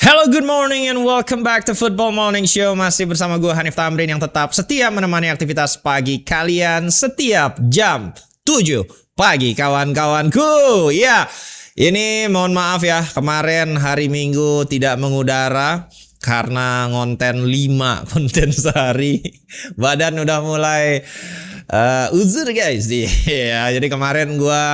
Hello, good morning and welcome back to Football Morning Show. Masih bersama gue Hanif Tamrin yang tetap setia menemani aktivitas pagi kalian setiap jam 7 pagi kawan-kawanku. Ya, ini mohon maaf ya, kemarin hari Minggu tidak mengudara karena ngonten 5 konten sehari. Badan udah mulai uzur guys. Ya, jadi kemarin gue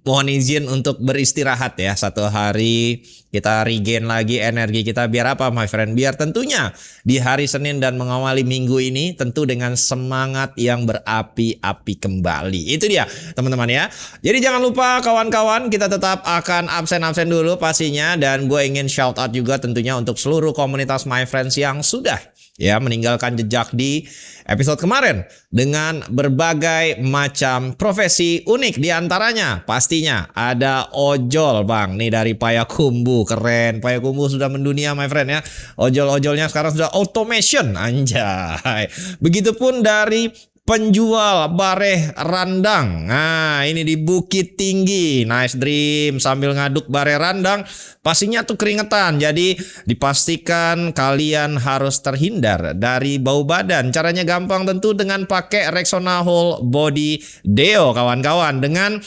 mohon izin untuk beristirahat ya, 1 hari. Kita regain lagi energi kita biar apa my friend? Biar tentunya di hari Senin dan mengawali minggu ini tentu dengan semangat yang berapi-api kembali. Itu dia teman-teman ya. Jadi jangan lupa kawan-kawan, kita tetap akan absen-absen dulu pastinya. Dan gue ingin shout out juga tentunya untuk seluruh komunitas my friends yang sudah ya meninggalkan jejak di episode kemarin dengan berbagai macam profesi unik. Di antaranya pastinya ada ojol bang, nih dari Payakumbuh, keren. Payakumbuh sudah mendunia my friend ya. Ojol-ojolnya sekarang sudah automation, anjay. Begitupun dari penjual bareh randang. Nah, ini di Bukit Tinggi. Nice dream. Sambil ngaduk bareh randang, pastinya tuh keringetan. Jadi dipastikan kalian harus terhindar dari bau badan. Caranya gampang tentu dengan pakai REXONA Whole Body Deo kawan-kawan. Dengan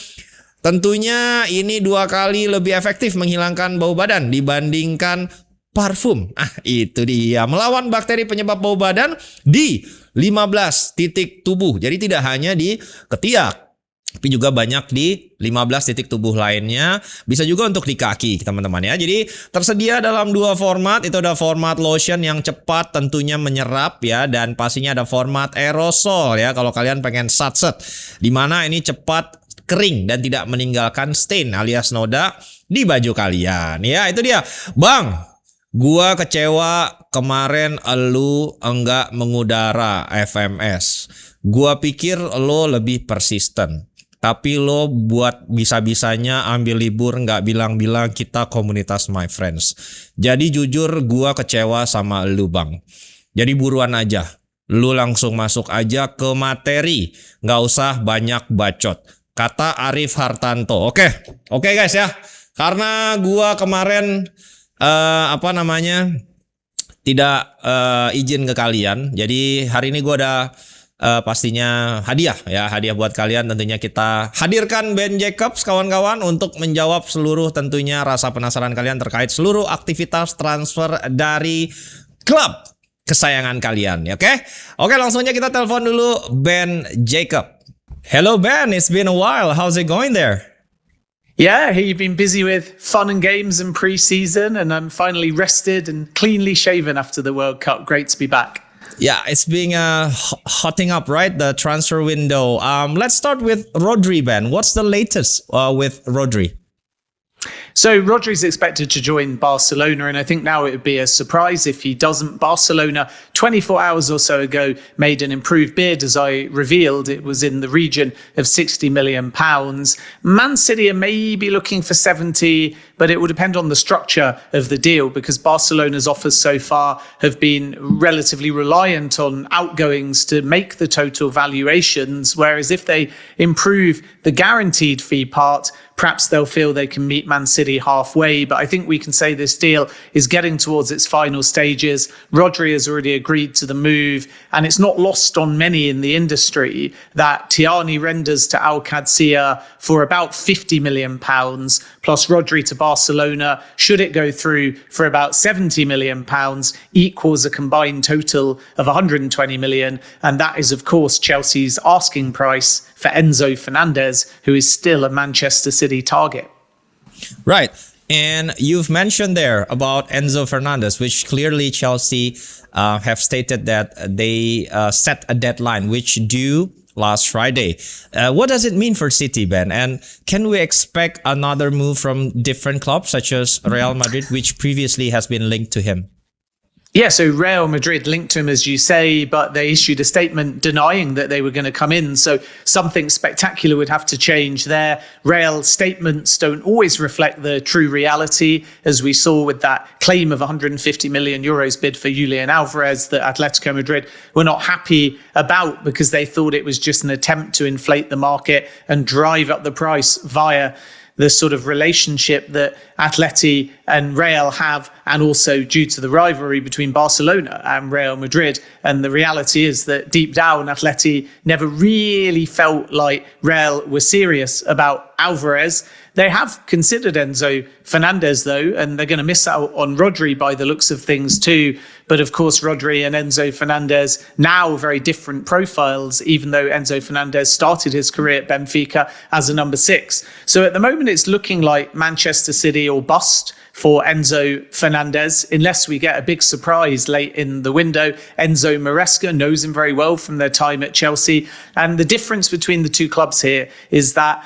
tentunya ini 2 kali lebih efektif menghilangkan bau badan dibandingkan parfum. Itu dia, melawan bakteri penyebab bau badan di 15 titik tubuh. Jadi tidak hanya di ketiak, tapi juga banyak di 15 titik tubuh lainnya. Bisa juga untuk di kaki teman-teman ya. Jadi tersedia dalam 2 format. Itu ada format lotion yang cepat tentunya menyerap ya, dan pastinya ada format aerosol ya kalau kalian pengen satset, dimana ini cepat kering dan tidak meninggalkan stain alias noda di baju kalian ya. Itu dia bang. Gua kecewa kemarin lu enggak mengudara FMS. Gua pikir lo lebih persisten, tapi lo buat bisa-bisanya ambil libur nggak bilang-bilang kita komunitas my friends. Jadi jujur gua kecewa sama lu bang. Jadi buruan aja, lu langsung masuk aja ke materi, nggak usah banyak bacot, kata Arif Hartanto. Oke guys ya, karena gua kemarin tidak izin ke kalian. Jadi hari ini gue ada pastinya hadiah buat kalian. Tentunya kita hadirkan Ben Jacobs kawan-kawan untuk menjawab seluruh tentunya rasa penasaran kalian terkait seluruh aktivitas transfer dari klub kesayangan kalian. Oke, langsung aja kita telepon dulu Ben Jacob. Hello Ben, it's been a while. How's it going there? Yeah, you've been busy with fun and games and pre-season, and I'm finally rested and cleanly shaven after the World Cup. Great to be back. Yeah, it's being hotting up, right? The transfer window. Let's start with Rodri, Ben. What's the latest with Rodri? So Rodri's expected to join Barcelona, and I think now it would be a surprise if he doesn't. Barcelona, 24 hours or so ago, made an improved bid. As I revealed, it was in the region of £60 million. Man City are maybe looking for 70, but it will depend on the structure of the deal, because Barcelona's offers so far have been relatively reliant on outgoings to make the total valuations, whereas if they improve the guaranteed fee part, perhaps they'll feel they can meet Man City halfway. But I think we can say this deal is getting towards its final stages. Rodri has already agreed to the move, and it's not lost on many in the industry that Tierney renders to Al Qadsiya for about £50 million, plus Rodri to Barcelona, should it go through, for about £70 million, equals a combined total of £120 million. And that is, of course, Chelsea's asking price for Enzo Fernandez, who is still a Manchester City target. Right. And you've mentioned there about Enzo Fernandez, which clearly Chelsea have stated that they set a deadline, which due last Friday. What does it mean for City, Ben? And can we expect another move from different clubs, such as Real Madrid, which previously has been linked to him? Yeah, so Real Madrid linked to him, as you say, but they issued a statement denying that they were going to come in. So something spectacular would have to change there. Real statements don't always reflect the true reality, as we saw with that claim of 150 million euros bid for Julian Alvarez that Atletico Madrid were not happy about, because they thought it was just an attempt to inflate the market and drive up the price via the sort of relationship that Atleti and Real have, and also due to the rivalry between Barcelona and Real Madrid. And the reality is that deep down, Atleti never really felt like Real were serious about Alvarez. They have considered Enzo Fernandez, though, and they're going to miss out on Rodri by the looks of things too. But of course, Rodri and Enzo Fernandez, now very different profiles, even though Enzo Fernandez started his career at Benfica as a number 6. So at the moment, it's looking like Manchester City or bust for Enzo Fernandez, unless we get a big surprise late in the window. Enzo Maresca knows him very well from their time at Chelsea. And the difference between the two clubs here is that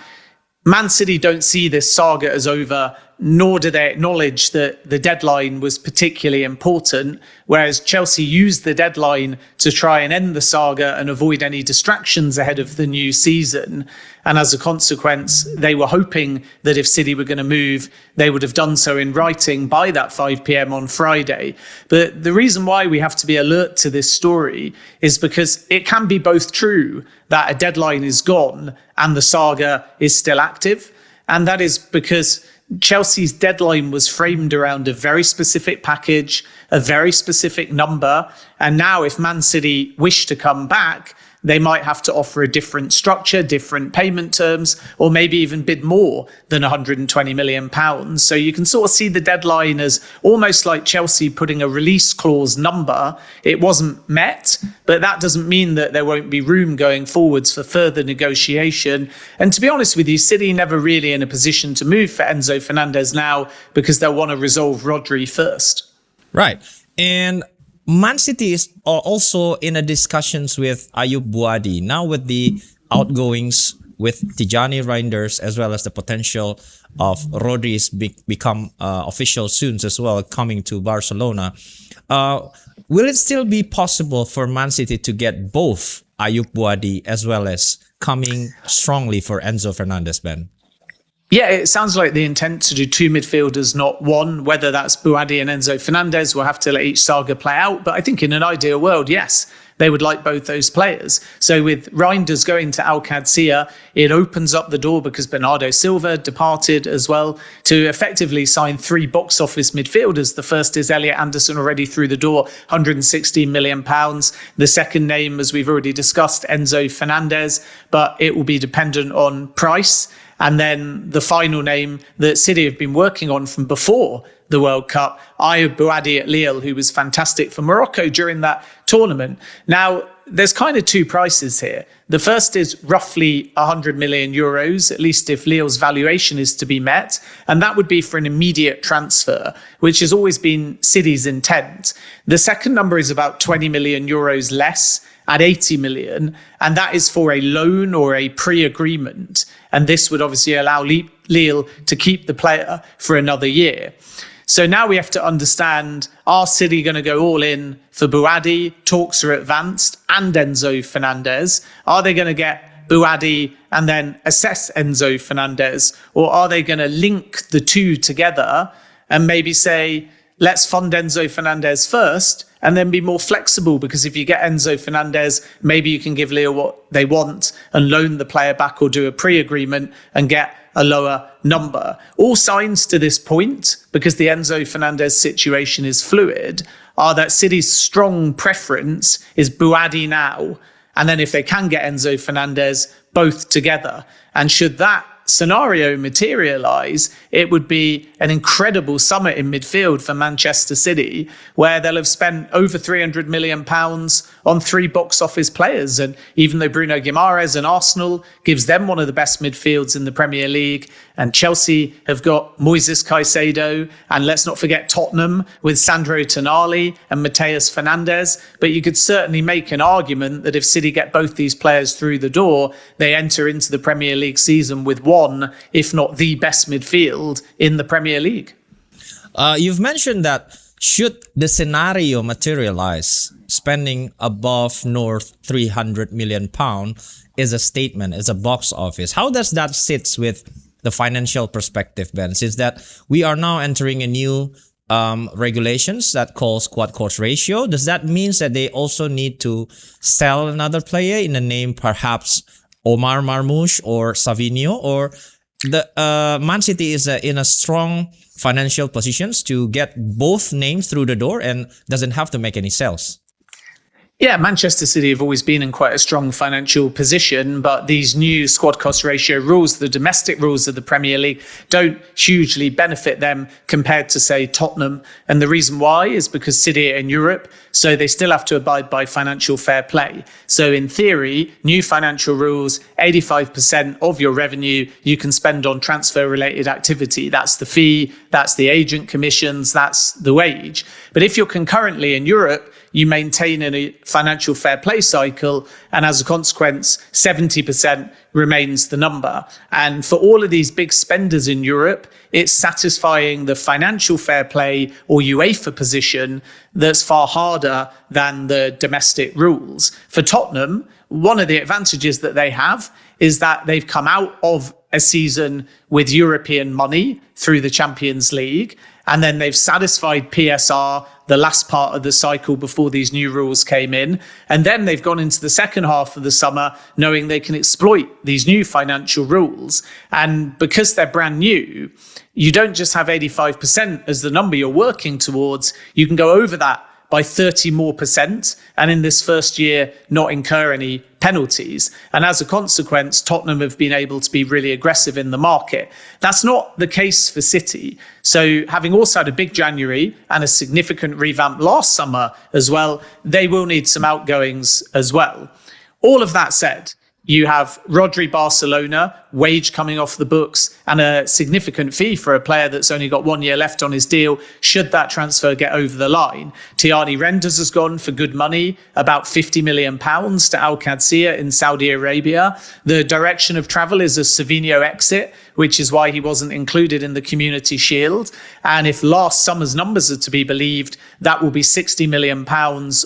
Man City don't see this saga as over, nor do they acknowledge that the deadline was particularly important, whereas Chelsea used the deadline to try and end the saga and avoid any distractions ahead of the new season. And as a consequence, they were hoping that if City were going to move, they would have done so in writing by that 5 p.m. on Friday. But the reason why we have to be alert to this story is because it can be both true that a deadline is gone and the saga is still active. And that is because Chelsea's deadline was framed around a very specific package, a very specific number. And now if Man City wish to come back, they might have to offer a different structure, different payment terms, or maybe even bid more than £120 million. So you can sort of see the deadline as almost like Chelsea putting a release clause number. It wasn't met, but that doesn't mean that there won't be room going forwards for further negotiation. And to be honest with you, City never really in a position to move for Enzo Fernandez now because they'll want to resolve Rodri first. Right. And Man City is also in a discussions with Ayub Buadi now with the outgoings with Tijani Reinders as well as the potential of Rodri's become official soon as well coming to Barcelona. Will it still be possible for Man City to get both Ayub Buadi as well as coming strongly for Enzo Fernandez, Ben? Yeah, it sounds like the intent to do 2 midfielders, not one. Whether that's Buadi and Enzo Fernandez, we'll have to let each saga play out. But I think in an ideal world, yes, they would like both those players. So with Reinders going to Al Qadsiya, it opens up the door because Bernardo Silva departed as well to effectively sign 3 box office midfielders. The first is Elliot Anderson already through the door, £116 million. The second name, as we've already discussed, Enzo Fernandez, but it will be dependent on price. And then the final name that City have been working on from before the World Cup, Ayub Buadi at Lille, who was fantastic for Morocco during that tournament. Now, there's kind of 2 prices here. The first is roughly 100 million euros, at least if Lille's valuation is to be met. And that would be for an immediate transfer, which has always been City's intent. The second number is about 20 million euros less at 80 million. And that is for a loan or a pre-agreement. And this would obviously allow Lille to keep the player for another year. So now we have to understand, are City going to go all in for Buadi? Talks are advanced, and Enzo Fernandez. Are they going to get Buadi and then assess Enzo Fernandez? Or are they going to link the two together and maybe say, let's fund Enzo Fernandez first and then be more flexible? Because if you get Enzo Fernandez, maybe you can give Lille what they want and loan the player back or do a pre-agreement and get a lower number. All signs to this point, because the Enzo Fernandez situation is fluid, are that City's strong preference is Buadi now. And then if they can get Enzo Fernandez, both together. And should that scenario materialise, it would be an incredible summer in midfield for Manchester City, where they'll have spent over £300 million on 3 box office players. And even though Bruno Guimaraes and Arsenal gives them one of the best midfields in the Premier League, and Chelsea have got Moises Caicedo, and let's not forget Tottenham with Sandro Tonali and Mateus Fernandes, but you could certainly make an argument that if City get both these players through the door, they enter into the Premier League season with one, if not the best midfield in the Premier League. You've mentioned that should the scenario materialize, spending above north £300 million is a statement, is a box office. How does that sit with the financial perspective, Ben? Since that we are now entering a new regulations that calls quad cost ratio, does that mean that they also need to sell another player in the name perhaps Omar Marmoush or Savinho, or the Man City is in a strong financial positions to get both names through the door and doesn't have to make any sales. Yeah, Manchester City have always been in quite a strong financial position, but these new squad cost ratio rules, the domestic rules of the Premier League, don't hugely benefit them compared to, say, Tottenham. And the reason why is because City are in Europe, so they still have to abide by financial fair play. So in theory, new financial rules, 85% of your revenue you can spend on transfer-related activity. That's the fee, that's the agent commissions, that's the wage. But if you're concurrently in Europe, you maintain a financial fair play cycle, and as a consequence, 70% remains the number. And for all of these big spenders in Europe, it's satisfying the financial fair play or UEFA position that's far harder than the domestic rules. For Tottenham, one of the advantages that they have is that they've come out of a season with European money through the Champions League, and then they've satisfied PSR the last part of the cycle before these new rules came in. And then they've gone into the second half of the summer knowing they can exploit these new financial rules. And because they're brand new, you don't just have 85% as the number you're working towards, you can go over that by 30% more, and in this first year not incur any penalties. And as a consequence, Tottenham have been able to be really aggressive in the market. That's not the case for City. So having also had a big January and a significant revamp last summer as well, they will need some outgoings as well. All of that said, you have Rodri Barcelona, wage coming off the books, and a significant fee for a player that's only got 1 year left on his deal, should that transfer get over the line. Tiani Renders has gone for good money, about £50 million to Al Qadsiya in Saudi Arabia. The direction of travel is a Savinho exit, which is why he wasn't included in the Community Shield. And if last summer's numbers are to be believed, that will be £60 million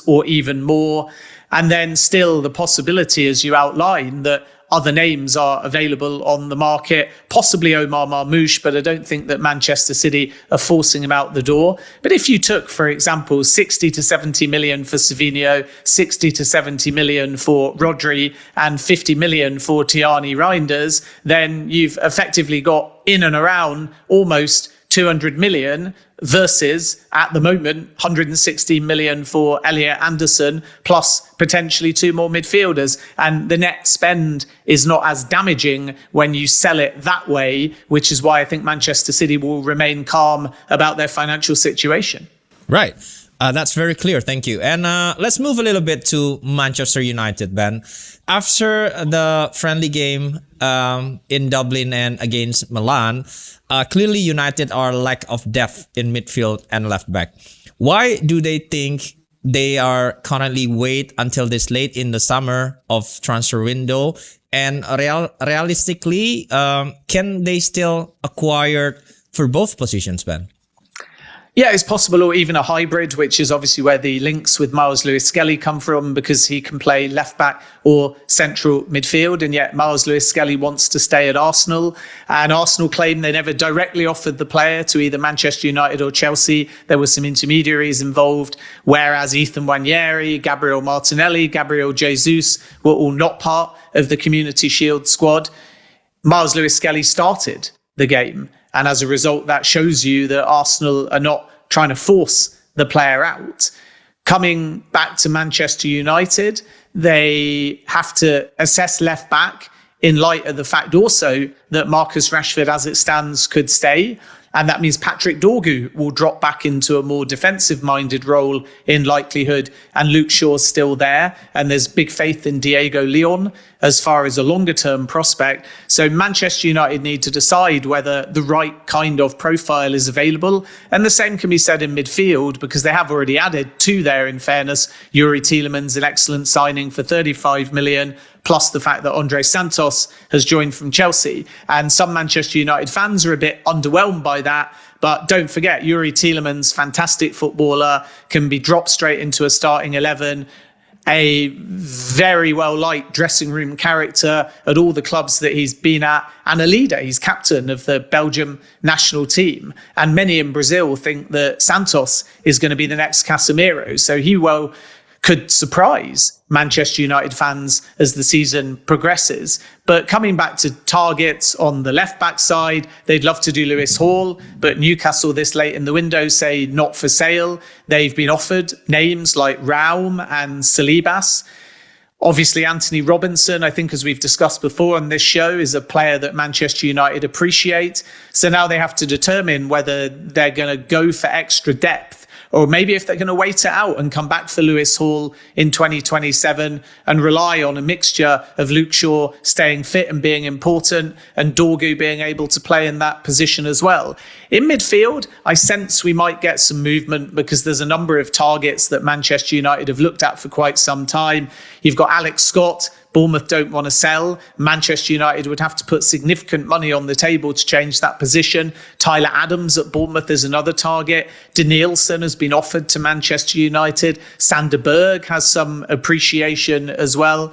or even more. And then still the possibility, as you outline, that other names are available on the market, possibly Omar Marmoush, but I don't think that Manchester City are forcing him out the door. But if you took, for example, 60 to 70 million for Savinho, 60 to 70 million for Rodri, and 50 million for Tiani Reinders, then you've effectively got in and around almost 200 million versus, at the moment, 160 million for Elliot Anderson, plus potentially 2 more midfielders. And the net spend is not as damaging when you sell it that way, which is why I think Manchester City will remain calm about their financial situation. Right. That's very clear. Thank you. And let's move a little bit to Manchester United, Ben. After the friendly game in Dublin and against Milan, clearly United are lack of depth in midfield and left back. Why do they think they are currently wait until this late in the summer of transfer window? And realistically, can they still acquire for both positions, Ben? Yeah, it's possible, or even a hybrid, which is obviously where the links with Miles Lewis-Skelly come from, because he can play left back or central midfield, and yet Miles Lewis-Skelly wants to stay at Arsenal. And Arsenal claim they never directly offered the player to either Manchester United or Chelsea. There were some intermediaries involved, whereas Ethan Nwaneri, Gabriel Martinelli, Gabriel Jesus were all not part of the Community Shield squad. Miles Lewis-Skelly started the game. And as a result, that shows you that Arsenal are not trying to force the player out. Coming back to Manchester United, they have to assess left back in light of the fact also that Marcus Rashford, as it stands, could stay. And that means Patrick Dorgu will drop back into a more defensive-minded role in likelihood, and Luke Shaw's still there. And there's big faith in Diego Leon as far as a longer-term prospect. So Manchester United need to decide whether the right kind of profile is available. And the same can be said in midfield, because they have already added 2 there, in fairness. Yuri Tielemans, an excellent signing for 35 million, plus the fact that Andre Santos has joined from Chelsea. And some Manchester United fans are a bit underwhelmed by that. But don't forget, Yuri Tielemans, fantastic footballer, can be dropped straight into a starting 11, a very well-liked dressing room character at all the clubs that he's been at, and a leader. He's captain of the Belgium national team. And many in Brazil think that Santos is going to be the next Casemiro. So he will could surprise Manchester United fans as the season progresses. But coming back to targets on the left-back side, they'd love to do Lewis Hall, but Newcastle this late in the window say not for sale. They've been offered names like Raum and Salibas. Obviously, Anthony Robinson, I think, as we've discussed before on this show, is a player that Manchester United appreciate. So now they have to determine whether they're going to go for extra depth, or maybe if they're going to wait it out and come back for Lewis Hall in 2027 and rely on a mixture of Luke Shaw staying fit and being important and Dorgu being able to play in that position as well. In midfield, I sense we might get some movement because there's a number of targets that Manchester United have looked at for quite some time. You've got Alex Scott. Bournemouth don't want to sell. Manchester United would have to put significant money on the table to change that position. Tyler Adams at Bournemouth is another target. Danielson has been offered to Manchester United. Sander Berg has some appreciation as well.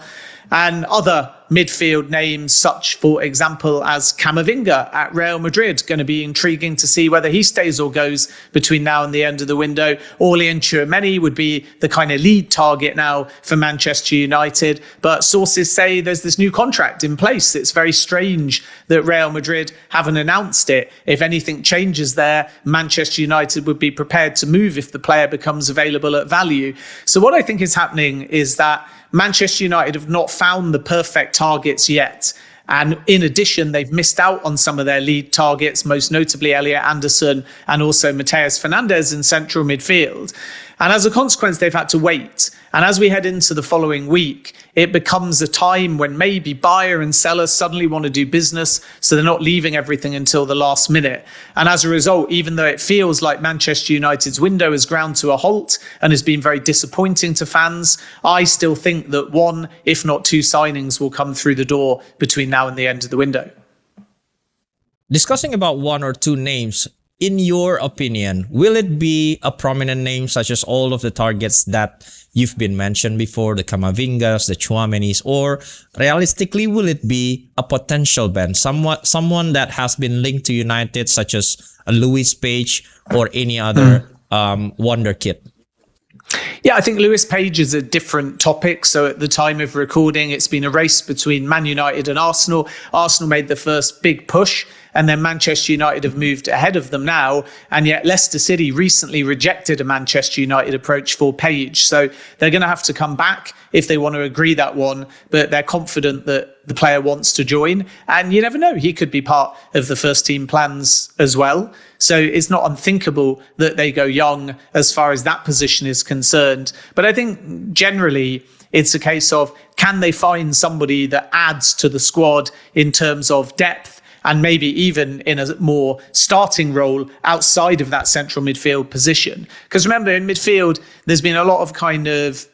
And other midfield names, such, for example, as Camavinga at Real Madrid, going to be intriguing to see whether he stays or goes between now and the end of the window. Aurelien Tchouameni would be the kind of lead target now for Manchester United. But sources say there's this new contract in place. It's very strange that Real Madrid haven't announced it. If anything changes there, Manchester United would be prepared to move if the player becomes available at value. So what I think is happening is that Manchester United have not found the perfect targets yet. And in addition, they've missed out on some of their lead targets, most notably Elliot Anderson and also Mateus Fernandes in central midfield. And as a consequence, they've had to wait. And as we head into the following week, it becomes a time when maybe buyer and seller suddenly want to do business, so they're not leaving everything until the last minute. And as a result, even though it feels like Manchester United's window has ground to a halt and has been very disappointing to fans, I still think that one, if not two signings will come through the door between now and the end of the window. Discussing about one or two names, in your opinion, will it be a prominent name such as all of the targets that you've been mentioned before, the Camavingas, the Tchouamenis, or realistically, will it be a potential ban, someone that has been linked to United, such as a Louis Page or any other wonderkid? Yeah, I think Lewis Page is a different topic. So at the time of recording, it's been a race between Man United and Arsenal. Arsenal made the first big push, and then Manchester United have moved ahead of them now. And yet Leicester City recently rejected a Manchester United approach for Page. So they're going to have to come back if they want to agree that one. But they're confident that the player wants to join. And you never know, he could be part of the first team plans as well. So it's not unthinkable that they go young as far as that position is concerned. But I think generally it's a case of, can they find somebody that adds to the squad in terms of depth and maybe even in a more starting role outside of that central midfield position? Because remember, in midfield, there's been a lot of kind of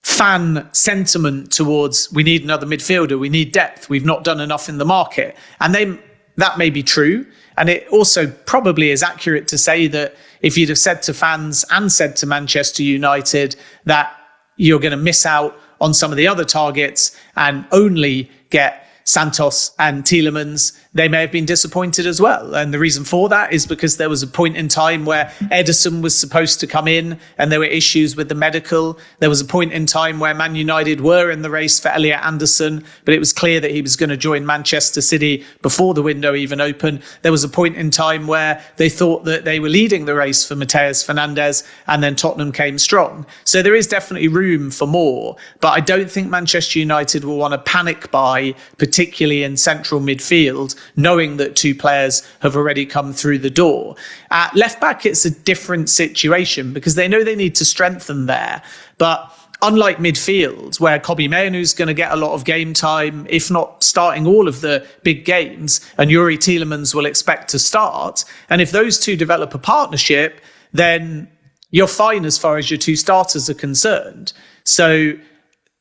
fan sentiment towards, we need another midfielder, we need depth, we've not done enough in the market. And that may be true. And it also probably is accurate to say that if you'd have said to fans and said to Manchester United that you're going to miss out on some of the other targets and only get Santos and Tielemans, they may have been disappointed as well. And the reason for that is because there was a point in time where Ederson was supposed to come in and there were issues with the medical. There was a point in time where Man United were in the race for Elliot Anderson, but it was clear that he was going to join Manchester City before the window even opened. There was a point in time where they thought that they were leading the race for Mateus Fernandes, and then Tottenham came strong. So there is definitely room for more, but I don't think Manchester United will want to panic buy, particularly in central midfield, knowing that two players have already come through the door. At left back, it's a different situation because they know they need to strengthen there. But unlike midfield, where Kobbie Mainoo's going to get a lot of game time, if not starting all of the big games, and Yuri Tielemans will expect to start, and if those two develop a partnership, then you're fine as far as your two starters are concerned. So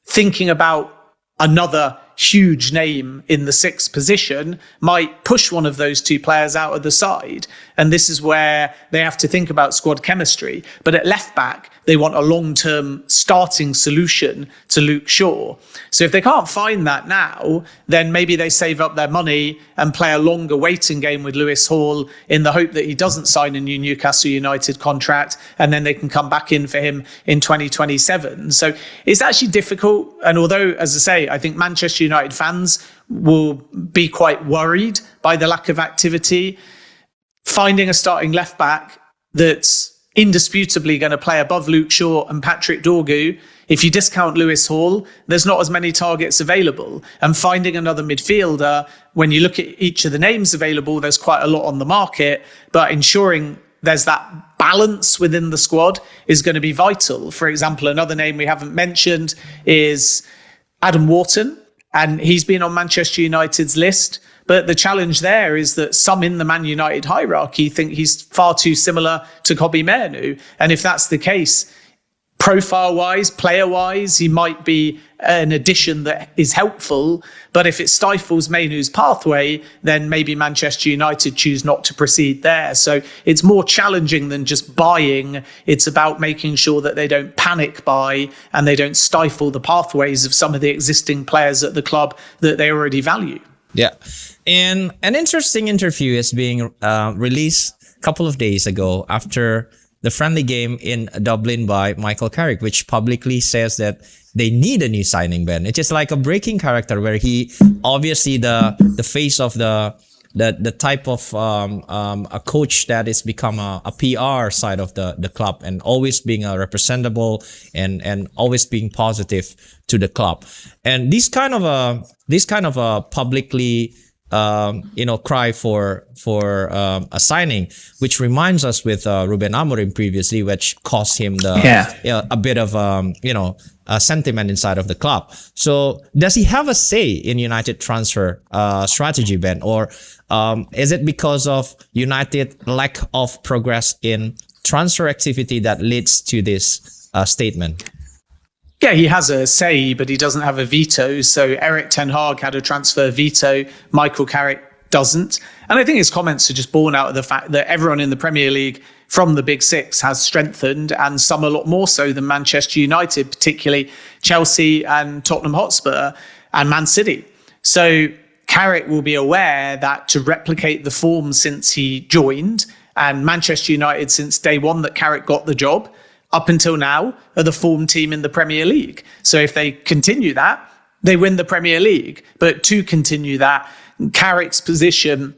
thinking about another huge name in the sixth position might push one of those two players out of the side. And this is where they have to think about squad chemistry. But at left back, they want a long-term starting solution to Luke Shaw. So if they can't find that now, then maybe they save up their money and play a longer waiting game with Lewis Hall in the hope that he doesn't sign a new Newcastle United contract, and then they can come back in for him in 2027. So it's actually difficult. And although, as I say, I think Manchester United fans will be quite worried by the lack of activity, finding a starting left back that's indisputably going to play above Luke Shaw and Patrick Dorgu. If you discount Lewis Hall, there's not as many targets available. And finding another midfielder, when you look at each of the names available, there's quite a lot on the market, but ensuring there's that balance within the squad is going to be vital. For example, another name we haven't mentioned is Adam Wharton, and he's been on Manchester United's list. But the challenge there is that some in the Man United hierarchy think he's far too similar to Kobbie Mainoo. And if that's the case, profile-wise, player-wise, he might be an addition that is helpful. But if it stifles Mainoo's pathway, then maybe Manchester United choose not to proceed there. So it's more challenging than just buying. It's about making sure that they don't panic buy and they don't stifle the pathways of some of the existing players at the club that they already value. Yeah. And an interesting interview is being released a couple of days ago after the friendly game in Dublin by Michael Carrick, which publicly says that they need a new signing, Ben. It's just like a breaking character where he obviously the face of the type of a coach that is become a PR side of the club and always being a representable and always being positive to the club. And this kind of a publicly cry for a signing, which reminds us with Ruben Amorim previously, which cost him a bit of a sentiment inside of the club. So does he have a say in United transfer strategy, Ben, or is it because of United lack of progress in transfer activity that leads to this statement? Yeah, he has a say, but he doesn't have a veto. So Erik ten Hag had a transfer veto. Michael Carrick doesn't. And I think his comments are just born out of the fact that everyone in the Premier League from the Big Six has strengthened, and some a lot more so than Manchester United, particularly Chelsea and Tottenham Hotspur and Man City. So Carrick will be aware that to replicate the form since he joined, and Manchester United since day one that Carrick got the job, up until now, are the form team in the Premier League. So if they continue that, they win the Premier League. But to continue that, Carrick's position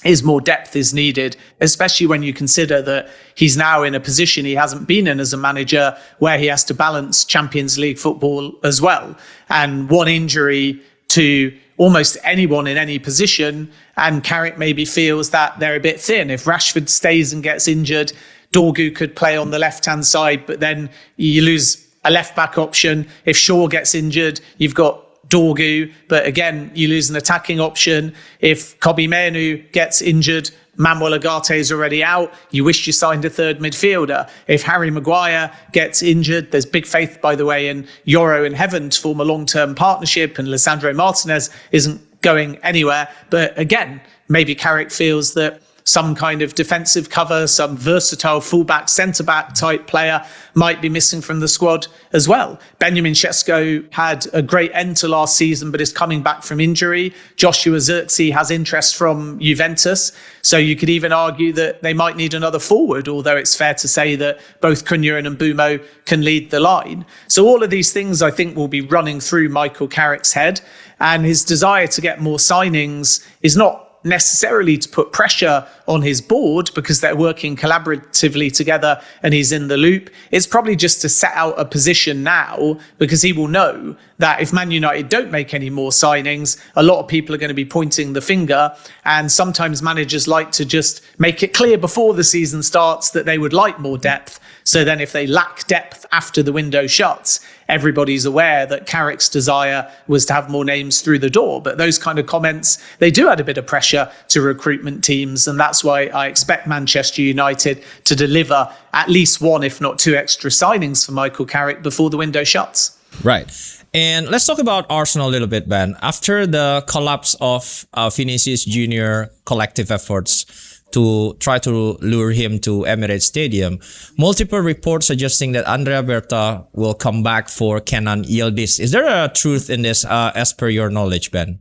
is more depth is needed, especially when you consider that he's now in a position he hasn't been in as a manager where he has to balance Champions League football as well. And one injury to almost anyone in any position, and Carrick maybe feels that they're a bit thin. If Rashford stays and gets injured, Dorgu could play on the left-hand side, but then you lose a left-back option. If Shaw gets injured, you've got Dorgu, but again, you lose an attacking option. If Kobbie Mainoo gets injured, Manuel Ugarte is already out. You wish you signed a third midfielder. If Harry Maguire gets injured, there's big faith, by the way, in Yoro and Heaven to form a long-term partnership, and Lisandro Martinez isn't going anywhere. But again, maybe Carrick feels that some kind of defensive cover, some versatile fullback, centre-back type player might be missing from the squad as well. Benjamin Sesko had a great end to last season, but is coming back from injury. Joshua Zirkzee has interest from Juventus. So you could even argue that they might need another forward, although it's fair to say that both Cunha and Mbeumo can lead the line. So all of these things, I think, will be running through Michael Carrick's head. And his desire to get more signings is not necessarily to put pressure on his board because they're working collaboratively together and he's in the loop. It's probably just to set out a position now, because he will know that if Man United don't make any more signings, a lot of people are going to be pointing the finger. And sometimes managers like to just make it clear before the season starts that they would like more depth. So then if they lack depth after the window shuts, everybody's aware that Carrick's desire was to have more names through the door. But those kind of comments, they do add a bit of pressure to recruitment teams. And that's why I expect Manchester United to deliver at least one, if not two extra signings for Michael Carrick before the window shuts. Right. And let's talk about Arsenal a little bit, Ben. After the collapse of Vinicius Junior collective efforts to try to lure him to Emirates Stadium, multiple reports suggesting that Andrea Berta will come back for Kenan Yildiz. Is there a truth in this as per your knowledge, Ben?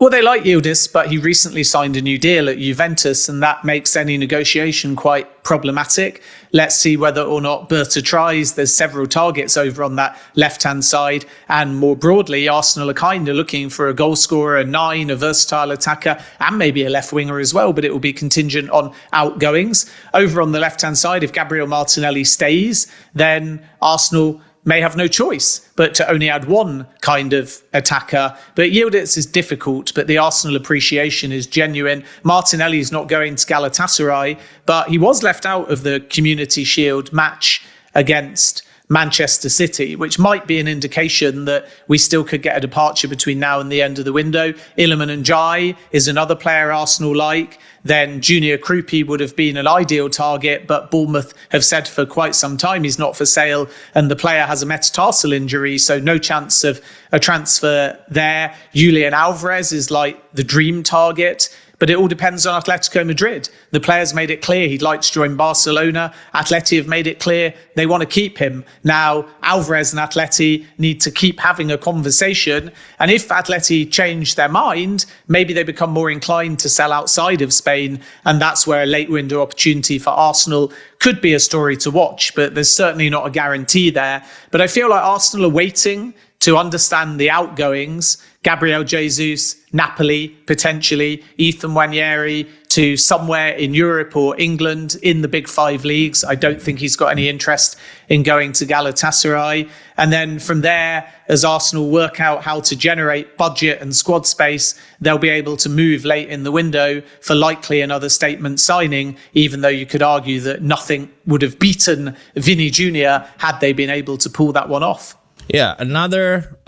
Well, they like Yildiz, but he recently signed a new deal at Juventus, and that makes any negotiation quite problematic. Let's see whether or not Berta tries. There's several targets over on that left-hand side. And more broadly, Arsenal are kind of looking for a goal scorer, a 9, a versatile attacker, and maybe a left winger as well, but it will be contingent on outgoings. Over on the left-hand side, if Gabriel Martinelli stays, then Arsenal may have no choice but to only add one kind of attacker. But Yildiz is difficult, but the Arsenal appreciation is genuine. Martinelli is not going to Galatasaray, but he was left out of the Community Shield match against Manchester City, which might be an indication that we still could get a departure between now and the end of the window. Iliman Ndiaye is another player Arsenal like. Then Junior Krupi would have been an ideal target, but Bournemouth have said for quite some time he's not for sale, and the player has a metatarsal injury, so no chance of a transfer there. Julian Alvarez is like the dream target, but it all depends on Atletico Madrid. The player's made it clear he'd like to join Barcelona. Atleti have made it clear they want to keep him. Now, Alvarez and Atleti need to keep having a conversation. And if Atleti change their mind, maybe they become more inclined to sell outside of Spain. And that's where a late window opportunity for Arsenal could be a story to watch. But there's certainly not a guarantee there. But I feel like Arsenal are waiting to understand the outgoings. Gabriel Jesus, Napoli, potentially, Ethan Nwaneri to somewhere in Europe or England in the big 5 leagues. I don't think he's got any interest in going to Galatasaray. And then from there, as Arsenal work out how to generate budget and squad space, they'll be able to move late in the window for likely another statement signing, even though you could argue that nothing would have beaten Vinny Jr. had they been able to pull that one off. Yeah, another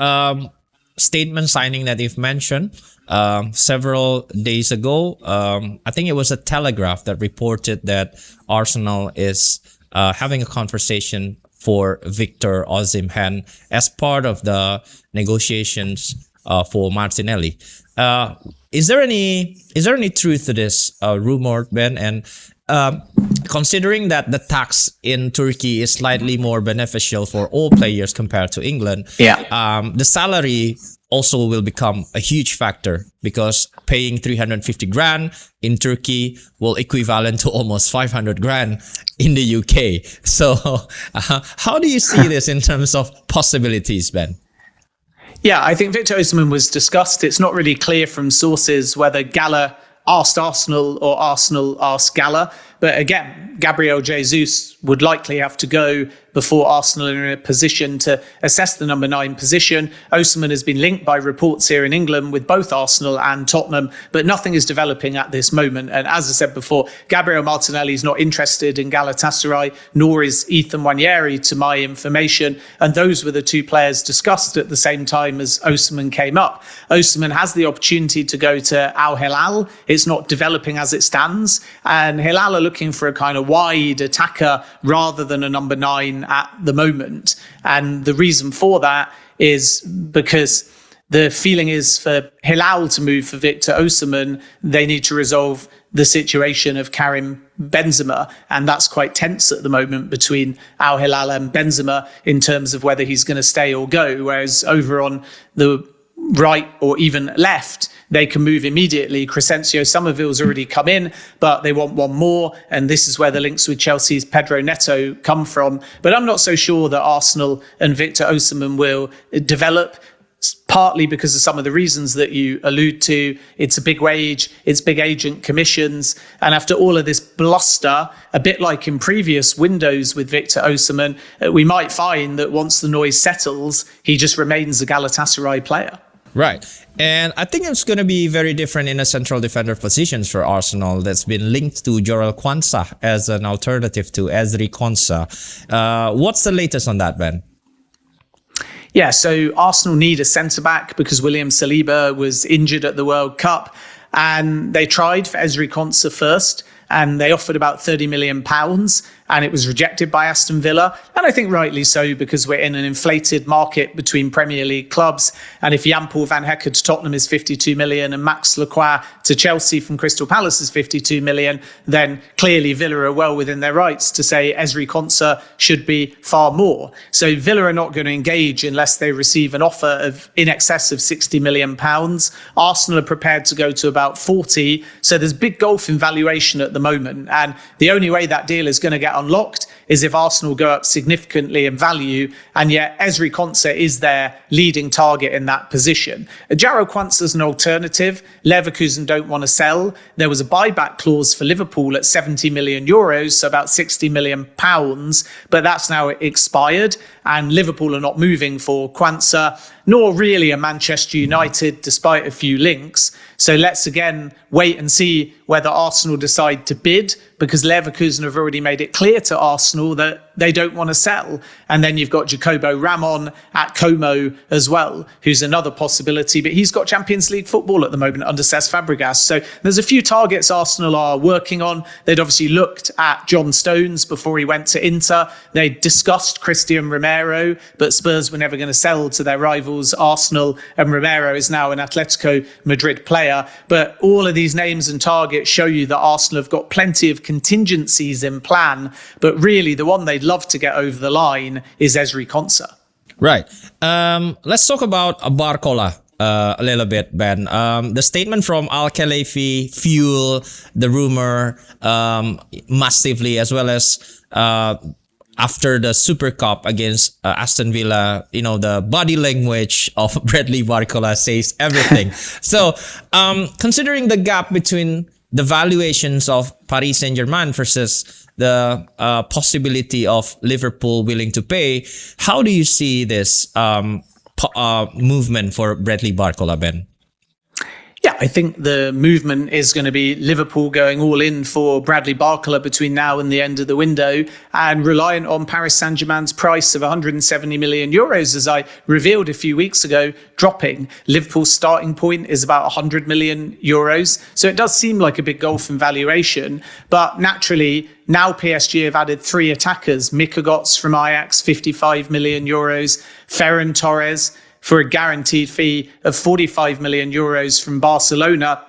statement signing that you've mentioned several days ago. I think it was a Telegraph that reported that Arsenal is having a conversation for Victor Osimhen as part of the negotiations for Martinelli. Is there any truth to this rumor, Ben? And considering that the tax in Turkey is slightly more beneficial for all players compared to England, the salary also will become a huge factor, because paying 350 grand in Turkey will equivalent to almost 500 grand in the UK. So how do you see this in terms of possibilities, Ben? Yeah, I think Victor Osimhen was discussed. It's not really clear from sources whether Gala asked Arsenal or Arsenal asked Gala. But again, Gabriel Jesus would likely have to go before Arsenal are in a position to assess the number 9 position. Osimhen has been linked by reports here in England with both Arsenal and Tottenham, but nothing is developing at this moment. And as I said before, Gabriel Martinelli is not interested in Galatasaray, nor is Ethan Nwaneri, to my information. And those were the 2 players discussed at the same time as Osimhen came up. Osimhen has the opportunity to go to Al Hilal. It's not developing as it stands. And Hilal are looking for a kind of wide attacker rather than a number 9 at the moment. And the reason for that is because the feeling is for Hilal to move for Victor Osimhen, they need to resolve the situation of Karim Benzema. And that's quite tense at the moment between Al Hilal and Benzema in terms of whether he's going to stay or go. Whereas over on the right or even left, they can move immediately. Crescencio Somerville's already come in, but they want one more. And this is where the links with Chelsea's Pedro Neto come from. But I'm not so sure that Arsenal and Victor Osimhen will develop, partly because of some of the reasons that you allude to. It's a big wage, it's big agent commissions. And after all of this bluster, a bit like in previous windows with Victor Osimhen, we might find that once the noise settles, he just remains a Galatasaray player. Right. And I think it's going to be very different in a central defender positions for Arsenal that's been linked to Jorel Quansah as an alternative to Ezri Konsa. What's the latest on that, Ben? Yeah, so Arsenal need a centre-back because William Saliba was injured at the World Cup, and they tried for Ezri Konsa first, and they offered about £30 million. and it was rejected by Aston Villa. And I think rightly so, because we're in an inflated market between Premier League clubs. And if Jan-Paul van Hecke to Tottenham is 52 million and Max Lacroix to Chelsea from Crystal Palace is 52 million, then clearly Villa are well within their rights to say Ezri Konsa should be far more. So Villa are not going to engage unless they receive an offer of in excess of 60 million pounds. Arsenal are prepared to go to about 40. So there's big gulf in valuation at the moment. And the only way that deal is going to get unlocked is if Arsenal go up significantly in value, and yet Ezri Konsa is their leading target in that position. Jarro Quansah is an alternative. Leverkusen don't want to sell. There was a buyback clause for Liverpool at 70 million euros, so about 60 million pounds, but that's now expired, and Liverpool are not moving for Quansah, nor really a Manchester United, despite a few links. So let's again wait and see whether Arsenal decide to bid, because Leverkusen have already made it clear to Arsenal that they don't want to sell. And then you've got Jacobo Ramon at Como as well, who's another possibility, but he's got Champions League football at the moment under Cesc Fabregas. So there's a few targets Arsenal are working on. They'd obviously looked at John Stones before he went to Inter. They discussed Christian Romero, but Spurs were never going to sell to their rivals Arsenal, and Romero is now an Atletico Madrid player. But all of these names and targets show you that Arsenal have got plenty of contingencies in plan, but really the one they'd love to get over the line is Ezri Konsa. Right. Let's talk about Barcola a little bit, Ben. The statement from Al Khelaifi fuel the rumor massively, as well as after the Super Cup against Aston Villa, you know, the body language of Bradley Barcola says everything. So considering the gap between the valuations of Paris Saint-Germain versus the possibility of Liverpool willing to pay, how do you see this movement for Bradley Barcola, Ben? Yeah, I think the movement is going to be Liverpool going all in for Bradley Barcola between now and the end of the window, and reliant on Paris Saint-Germain's price of 170 million euros, as I revealed a few weeks ago, dropping. Liverpool's starting point is about 100 million euros. So it does seem like a big gulf in valuation, but naturally, now PSG have added 3 attackers. Mika Götze from Ajax, 55 million euros. Ferran Torres for a guaranteed fee of 45 million euros from Barcelona.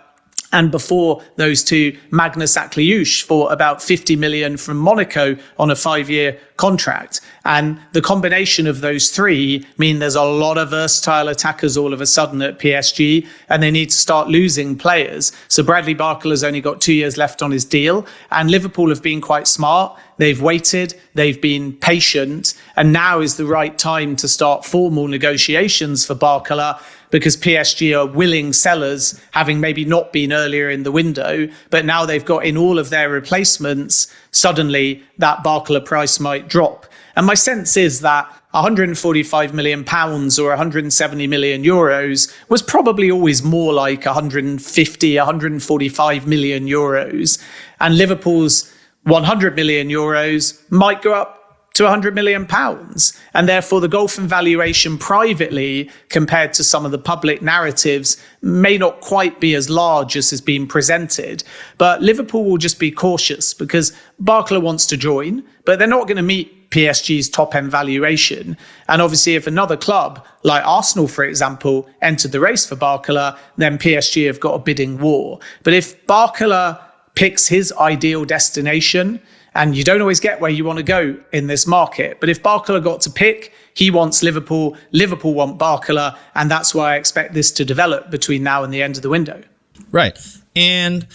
And before those two, Magnus Akliouche for about 50 million from Monaco on a 5-year contract. And the combination of those 3 mean there's a lot of versatile attackers all of a sudden at PSG, and they need to start losing players. So Bradley Barcola's only got 2 years left on his deal, and Liverpool have been quite smart. They've waited, they've been patient, and now is the right time to start formal negotiations for Barcola, because PSG are willing sellers, having maybe not been earlier in the window, but now they've got in all of their replacements, suddenly that Barcola price might drop. And my sense is that 145 million pounds or 170 million euros was probably always more like 150, 145 million euros. And Liverpool's 100 million euros might go up to 100 million pounds. And therefore the gulf in valuation privately compared to some of the public narratives may not quite be as large as has been presented. But Liverpool will just be cautious, because Barcola wants to join, but they're not going to meet PSG's top end valuation. And obviously if another club like Arsenal, for example, entered the race for Barcola, then PSG have got a bidding war. But if Barcola picks his ideal destination, and you don't always get where you want to go in this market, but if Barcola got to pick, he wants Liverpool, Liverpool want Barcola, and that's why I expect this to develop between now and the end of the window. Right. And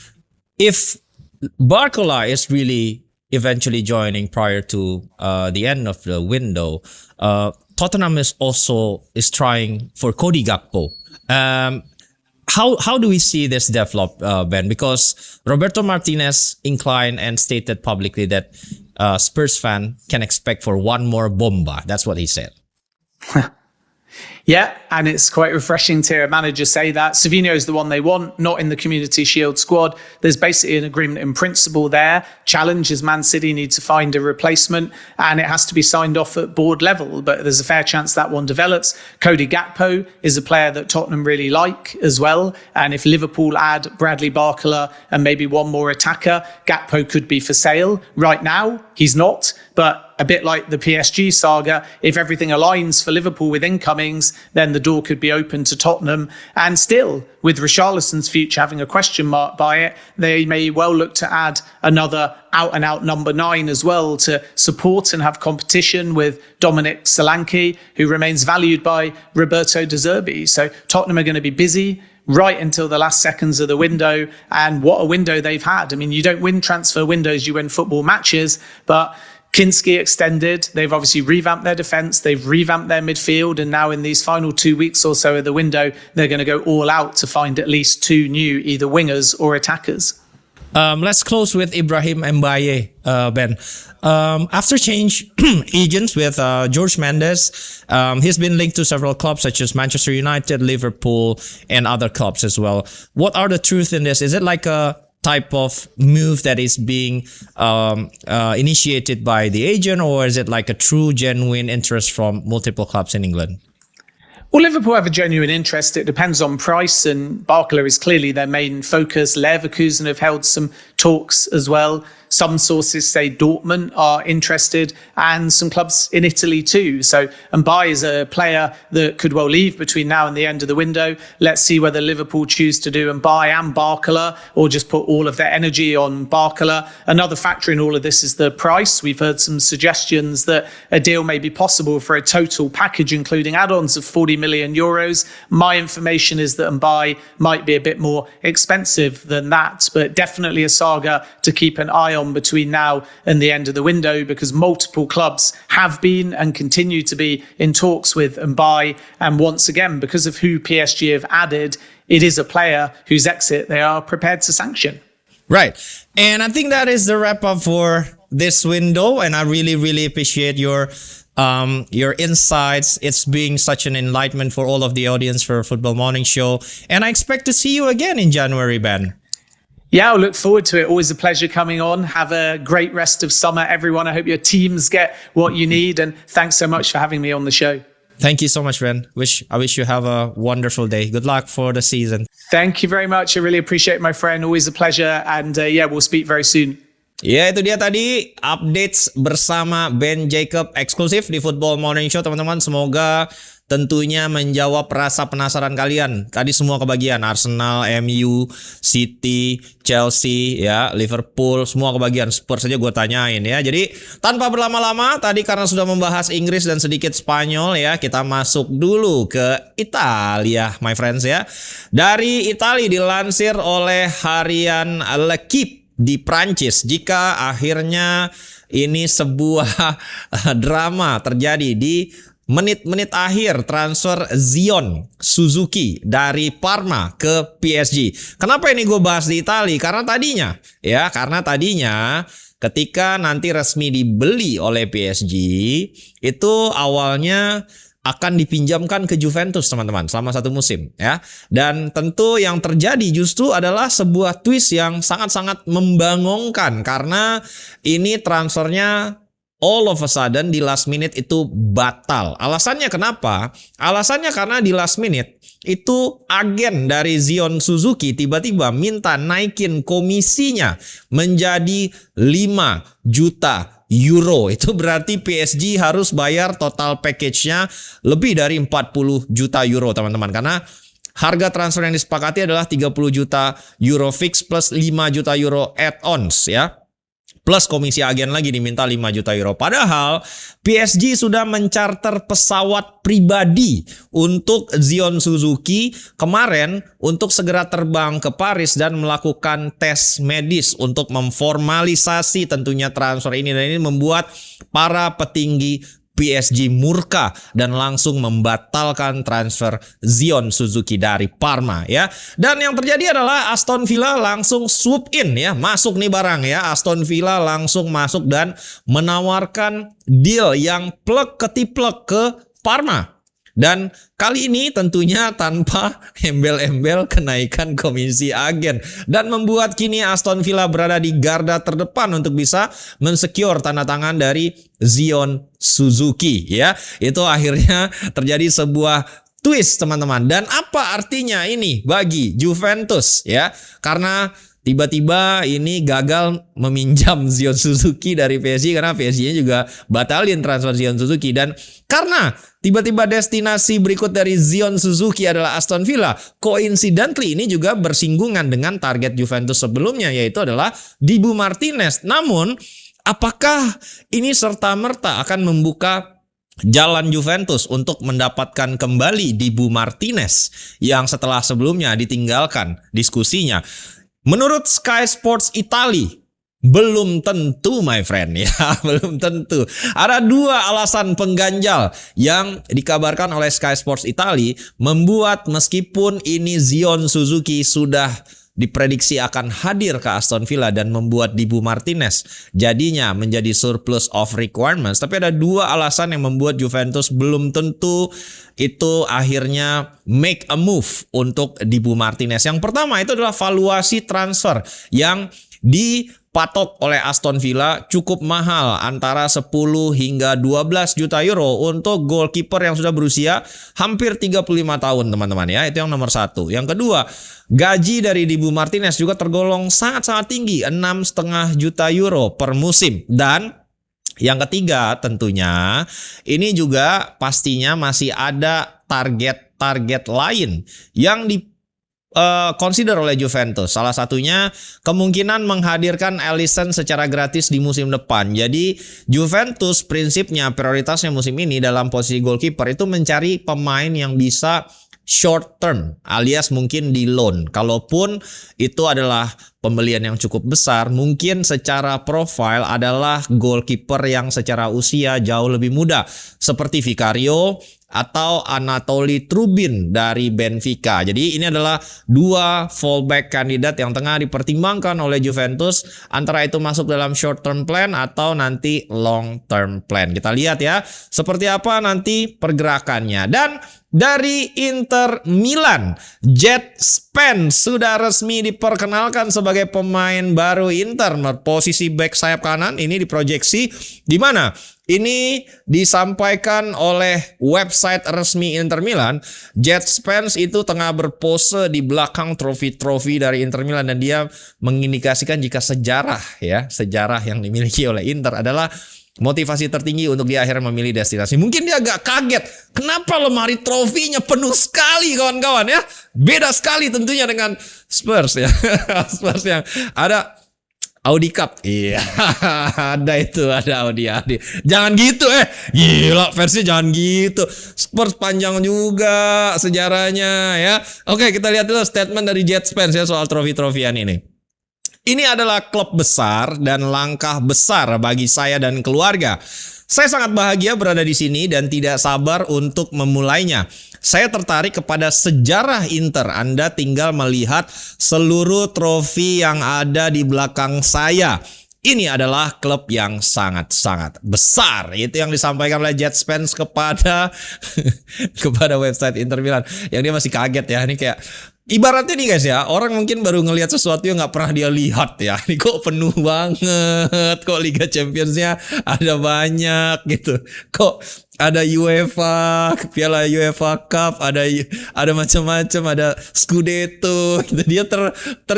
if Barcola is really eventually joining prior to the end of the window, Tottenham is trying for Cody Gakpo. How do we see this develop, Ben? Because Roberto Martinez inclined and stated publicly that Spurs fan can expect for one more bomba. That's what he said. Yeah, and it's quite refreshing to hear a manager say that. Savinho is the one they want, not in the Community Shield squad. There's basically an agreement in principle there. Challenge is Man City need to find a replacement, and it has to be signed off at board level, but there's a fair chance that one develops. Cody Gakpo is a player that Tottenham really like as well, and if Liverpool add Bradley Barcola and maybe one more attacker, Gakpo could be for sale. Right now, he's not, but a bit like the PSG saga, if everything aligns for Liverpool with incomings, then the door could be open to Tottenham. And still, with Richarlison's future having a question mark by it, they may well look to add another out-and-out number 9 as well to support and have competition with Dominic Solanke, who remains valued by Roberto De Zerbi. So Tottenham are going to be busy right until the last seconds of the window. And what a window they've had. I mean, you don't win transfer windows, you win football matches, but Kinski extended. They've obviously revamped their defence. They've revamped their midfield. And now in these final 2 weeks or so of the window, they're going to go all out to find at least 2 new either wingers or attackers. Let's close with Ibrahim Mbaye, Ben. After change agents with George Mendes, he's been linked to several clubs such as Manchester United, Liverpool, and other clubs as well. What are the truth in this? Is it like a type of move that is being initiated by the agent, or is it like a true, genuine interest from multiple clubs in England? Well, Liverpool have a genuine interest. It depends on price, and Barcola is clearly their main focus. Leverkusen have held some talks as well. Some sources say Dortmund are interested, and some clubs in Italy too. So Mbaye is a player that could well leave between now and the end of the window. Let's see whether Liverpool choose to do Mbaye and Barcola, or just put all of their energy on Barcola. Another factor in all of this is the price. We've heard some suggestions that a deal may be possible for a total package, including add-ons of 40 million euros. My information is that Mbaye might be a bit more expensive than that, but definitely a saga to keep an eye on between now and the end of the window, because multiple clubs have been and continue to be in talks with Mbaye. And once again, because of who PSG have added, it is a player whose exit they are prepared to sanction. Right. And I think that is the wrap up for this window. And I really appreciate your insights. It's being such an enlightenment for all of the audience for Football Morning Show. And I expect to see you again in January, Ben. Yeah, I'll look forward to it. Always a pleasure coming on. Have a great rest of summer, everyone. I hope your teams get what you need. And thanks so much for having me on the show. Thank you so much, Ben. I wish you have a wonderful day. Good luck for the season. Thank you very much. I really appreciate it, my friend. Always a pleasure. And yeah, we'll speak very soon. Ya, itu dia tadi updates bersama Ben Jacob eksklusif di Football Morning Show, teman-teman. Semoga tentunya menjawab rasa penasaran kalian. Tadi semua kebagian, Arsenal, MU, City, Chelsea, ya, Liverpool, semua kebagian. Spurs saja gue tanyain ya. Jadi tanpa berlama-lama, tadi karena sudah membahas Inggris dan sedikit Spanyol ya, kita masuk dulu ke Italia, my friends ya. Dari Italia dilansir oleh harian L'Equipe di Prancis, jika akhirnya ini sebuah drama terjadi di menit-menit akhir transfer Zion Suzuki dari Parma ke PSG. Kenapa ini gue bahas di Italia? Karena tadinya ketika nanti resmi dibeli oleh PSG, itu awalnya akan dipinjamkan ke Juventus, teman-teman, selama 1 musim ya. Dan tentu yang terjadi justru adalah sebuah twist yang sangat-sangat membangunkan, karena ini transfernya all of a sudden di last minute itu batal. Alasannya kenapa? Alasannya karena di last minute itu agen dari Zion Suzuki tiba-tiba minta naikin komisinya menjadi 5 juta euro. Itu berarti PSG harus bayar total package-nya lebih dari 40 juta euro, teman-teman. Karena harga transfer yang disepakati adalah 30 juta euro fix plus 5 juta euro add-ons ya. Plus komisi agen lagi diminta 5 juta euro. Padahal PSG sudah mencarter pesawat pribadi untuk Zion Suzuki kemarin untuk segera terbang ke Paris dan melakukan tes medis untuk memformalisasi tentunya transfer ini. Dan ini membuat para petinggi PSG murka dan langsung membatalkan transfer Zion Suzuki dari Parma ya. Dan yang terjadi adalah Aston Villa langsung swoop in ya, masuk nih barang ya. Aston Villa langsung masuk dan menawarkan deal yang plek ketiplek ke Parma. Dan kali ini tentunya tanpa embel-embel kenaikan komisi agen. Dan membuat kini Aston Villa berada di garda terdepan untuk bisa mensecure tanda tangan dari Zion Suzuki ya. Itu akhirnya terjadi sebuah twist teman-teman. Dan apa artinya ini bagi Juventus ya? Karena tiba-tiba ini gagal meminjam Zion Suzuki dari PSG karena PSG-nya juga batalin transfer Zion Suzuki. Dan karena tiba-tiba destinasi berikut dari Zion Suzuki adalah Aston Villa, coincidentally ini juga bersinggungan dengan target Juventus sebelumnya, yaitu adalah Dibu Martinez. Namun apakah ini serta-merta akan membuka jalan Juventus untuk mendapatkan kembali Dibu Martinez yang setelah sebelumnya ditinggalkan diskusinya? Menurut Sky Sports Italy, belum tentu my friend ya, belum tentu. Ada dua alasan pengganjal yang dikabarkan oleh Sky Sports Italy membuat meskipun ini Zion Suzuki sudah diprediksi akan hadir ke Aston Villa dan membuat Dibu Martinez jadinya menjadi surplus of requirements, tapi ada dua alasan yang membuat Juventus belum tentu itu akhirnya make a move untuk Dibu Martinez. Yang pertama itu adalah valuasi transfer yang dipatok oleh Aston Villa cukup mahal, antara 10 hingga 12 juta euro untuk goalkeeper yang sudah berusia hampir 35 tahun teman-teman ya. Itu yang nomor satu. Yang kedua, gaji dari Dibu Martinez juga tergolong sangat-sangat tinggi, 6,5 juta euro per musim. Dan yang ketiga tentunya ini juga pastinya masih ada target-target lain yang consider oleh Juventus. Salah satunya kemungkinan menghadirkan Alisson secara gratis di musim depan. Jadi Juventus prinsipnya prioritasnya musim ini dalam posisi goalkeeper itu mencari pemain yang bisa short term alias mungkin di loan. Kalaupun itu adalah pembelian yang cukup besar, mungkin secara profile adalah goalkeeper yang secara usia jauh lebih muda seperti Vicario atau Anatoli Trubin dari Benfica. Jadi ini adalah dua fallback kandidat yang tengah dipertimbangkan oleh Juventus, antara itu masuk dalam short term plan atau nanti long term plan. Kita lihat ya seperti apa nanti pergerakannya. Dan dari Inter Milan, SPENCE sudah resmi diperkenalkan sebagai pemain baru Inter. Posisi back sayap kanan ini diproyeksi di mana? Ini disampaikan oleh website resmi Inter Milan. SPENCE itu tengah berpose di belakang trofi-trofi dari Inter Milan, dan dia mengindikasikan jika sejarah yang dimiliki oleh Inter adalah motivasi tertinggi untuk dia akhirnya memilih destinasi. Mungkin dia agak kaget, kenapa lemari trofinya penuh sekali kawan-kawan ya. Beda sekali tentunya dengan Spurs ya. Spurs yang ada Audi Cup. Iya, ada Audi. Jangan gitu gila, versinya jangan gitu. Spurs panjang juga sejarahnya ya. Oke, kita lihat dulu statement dari SPENCE ya soal trofi-trofian ini. Ini adalah klub besar dan langkah besar bagi saya dan keluarga. Saya sangat bahagia berada di sini dan tidak sabar untuk memulainya. Saya tertarik kepada sejarah Inter. Anda tinggal melihat seluruh trofi yang ada di belakang saya. Ini adalah klub yang sangat-sangat besar. Itu yang disampaikan oleh SPENCE kepada website Inter Milan. Yang dia masih kaget ya. Ini kayak ibaratnya nih guys ya, orang mungkin baru ngelihat sesuatu yang nggak pernah dia lihat ya. Ini kok penuh banget, kok Liga Champions-nya ada banyak gitu. Kok ada UEFA, Piala UEFA Cup, ada macam-macam, ada Scudetto gitu. Dia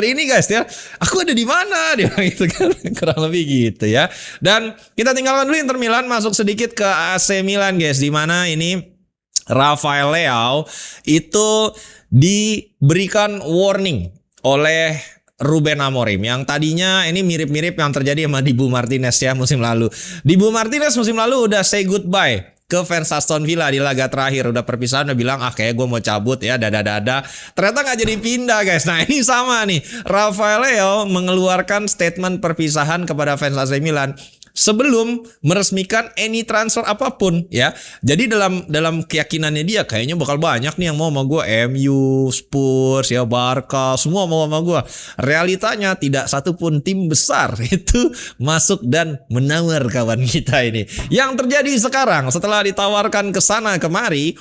ini guys ya. Aku ada di mana dia gitu kan. Kurang lebih gitu ya. Dan kita tinggalkan dulu Inter Milan, masuk sedikit ke AC Milan guys, di mana ini Rafael Leao itu diberikan warning oleh Ruben Amorim, yang tadinya ini mirip-mirip yang terjadi sama Dibu Martinez ya musim lalu. Dibu Martinez musim lalu udah say goodbye ke fans Aston Villa di laga terakhir, udah perpisahan, udah bilang kayak gue mau cabut ya, dada. Ternyata nggak jadi pindah guys. Nah ini sama nih, Rafael Leao mengeluarkan statement perpisahan kepada fans AC Milan sebelum meresmikan any transfer apapun ya. Jadi dalam keyakinannya dia kayaknya bakal banyak nih yang mau sama gue, MU, Spurs ya, Barca, semua mau sama gue. Realitanya tidak satupun tim besar itu masuk dan menawar kawan kita ini. Yang terjadi sekarang setelah ditawarkan ke sana kemari,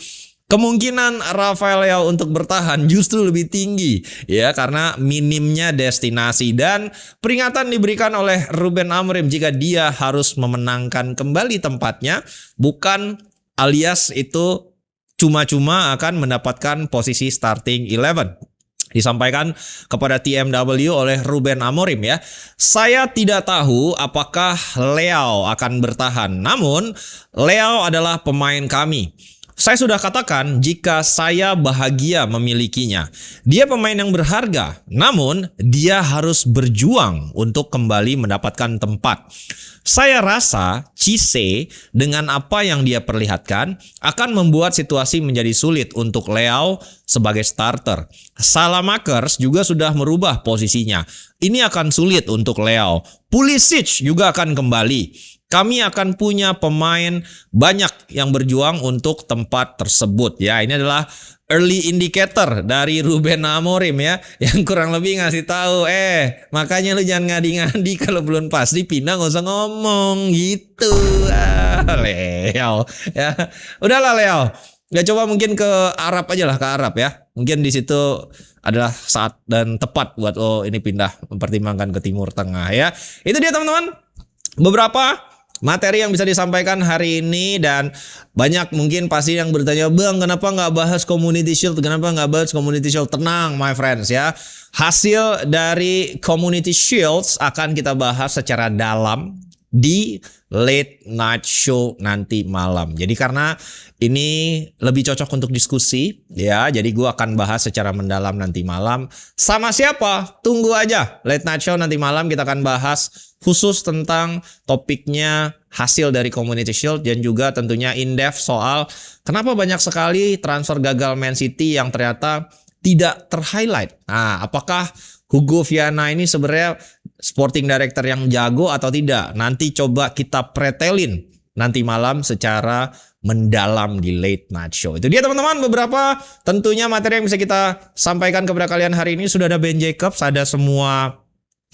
Kemungkinan Rafael Leao untuk bertahan justru lebih tinggi ya, karena minimnya destinasi, dan peringatan diberikan oleh Ruben Amorim jika dia harus memenangkan kembali tempatnya, bukan alias itu cuma-cuma akan mendapatkan posisi starting 11. Disampaikan kepada TMW oleh Ruben Amorim ya. Saya tidak tahu apakah Leao akan bertahan, namun Leao adalah pemain kami. Saya sudah katakan jika saya bahagia memilikinya. Dia pemain yang berharga, namun dia harus berjuang untuk kembali mendapatkan tempat. Saya rasa Cisse dengan apa yang dia perlihatkan akan membuat situasi menjadi sulit untuk Leao sebagai starter. Salamakers juga sudah merubah posisinya. Ini akan sulit untuk Leao. Pulisic juga akan kembali. Kami akan punya pemain banyak yang berjuang untuk tempat tersebut ya. Ini adalah early indicator dari Ruben Amorim ya, yang kurang lebih ngasih tahu, makanya lu jangan ngadi-ngadi kalau belum pasti pindah, nggak usah ngomong gitu. Leao ya, udahlah Leao. Ya coba mungkin ke Arab aja lah, ke Arab ya. Mungkin di situ adalah saat dan tepat buat ini pindah, mempertimbangkan ke Timur Tengah ya. Itu dia teman-teman, beberapa materi yang bisa disampaikan hari ini, dan banyak mungkin pasti yang bertanya, Bang kenapa nggak bahas Community Shield, kenapa nggak bahas Community Shield? Tenang my friends ya, hasil dari Community Shields akan kita bahas secara dalam di late night show nanti malam. Jadi karena ini lebih cocok untuk diskusi ya, jadi gue akan bahas secara mendalam nanti malam. Sama siapa? Tunggu aja late night show nanti malam, kita akan bahas khusus tentang topiknya hasil dari Community Shield, dan juga tentunya in-depth soal kenapa banyak sekali transfer gagal Man City yang ternyata tidak ter-highlight. Nah, apakah Hugo Viana ini sebenarnya sporting director yang jago atau tidak? Nanti coba kita pretelin nanti malam secara mendalam di late night show. Itu dia teman-teman, beberapa tentunya materi yang bisa kita sampaikan kepada kalian hari ini. Sudah ada Ben Jacobs, ada semua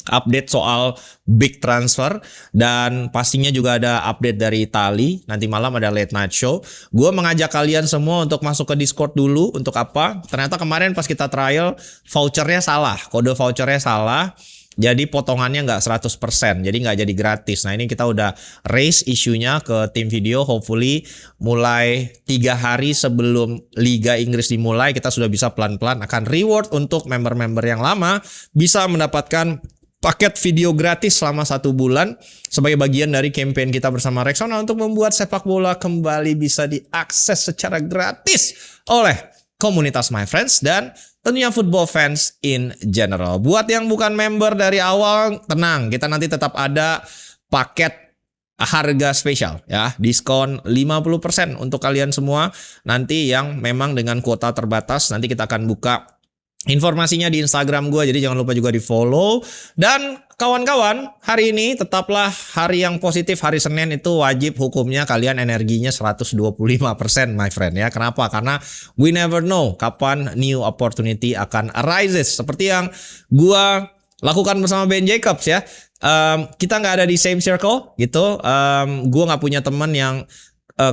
update soal big transfer, dan pastinya juga ada update dari Itali. Nanti malam ada late night show. Gue mengajak kalian semua untuk masuk ke Discord dulu. Untuk apa? Ternyata kemarin pas kita trial vouchernya salah, kode vouchernya salah. Jadi potongannya nggak 100%, jadi nggak jadi gratis. Nah ini kita udah raise isunya ke tim video. Hopefully mulai 3 hari sebelum Liga Inggris dimulai, kita sudah bisa pelan-pelan akan reward untuk member-member yang lama bisa mendapatkan paket video gratis selama 1 bulan sebagai bagian dari campaign kita bersama REXONA untuk membuat sepak bola kembali bisa diakses secara gratis oleh komunitas my friends dan tentunya football fans in general. Buat yang bukan member dari awal, tenang, kita nanti tetap ada paket harga spesial ya, diskon 50% untuk kalian semua nanti yang memang dengan kuota terbatas. Nanti kita akan buka informasinya di Instagram gue, jadi jangan lupa juga di follow. Dan kawan-kawan, hari ini tetaplah hari yang positif. Hari Senin itu wajib hukumnya kalian energinya 125% my friend ya. Kenapa? Karena we never know kapan new opportunity akan arises. Seperti yang gue lakukan bersama Ben Jacobs ya. Kita nggak ada di same circle gitu. Gue nggak punya teman yang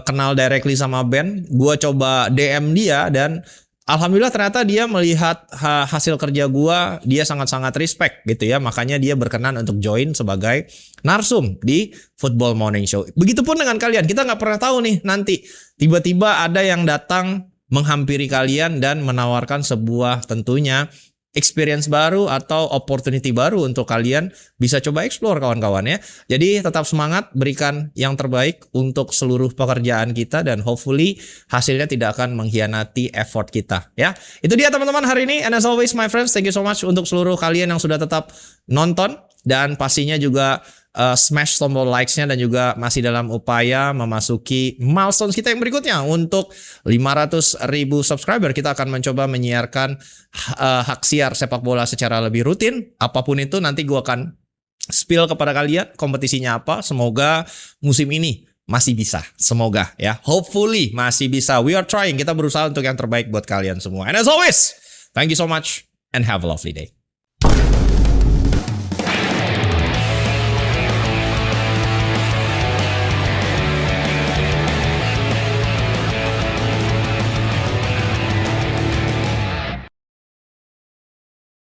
kenal directly sama Ben. Gue coba DM dia dan alhamdulillah ternyata dia melihat hasil kerja gua, dia sangat-sangat respect gitu ya. Makanya dia berkenan untuk join sebagai narsum di Football Morning Show. Begitupun dengan kalian, kita nggak pernah tahu nih nanti tiba-tiba ada yang datang menghampiri kalian dan menawarkan sebuah tentunya experience baru atau opportunity baru untuk kalian bisa coba explore kawan-kawan ya. Jadi tetap semangat, berikan yang terbaik untuk seluruh pekerjaan kita dan hopefully hasilnya tidak akan mengkhianati effort kita ya. Itu dia teman-teman hari ini, and as always my friends, thank you so much untuk seluruh kalian yang sudah tetap nonton, dan pastinya juga smash tombol likes-nya, dan juga masih dalam upaya memasuki milestone kita yang berikutnya untuk 500.000 subscriber. Kita akan mencoba menyiarkan hak siar sepak bola secara lebih rutin. Apapun itu nanti gue akan spill kepada kalian kompetisinya apa. Semoga musim ini masih bisa, semoga ya, hopefully masih bisa. We are trying, kita berusaha untuk yang terbaik buat kalian semua. And as always, thank you so much and have a lovely day.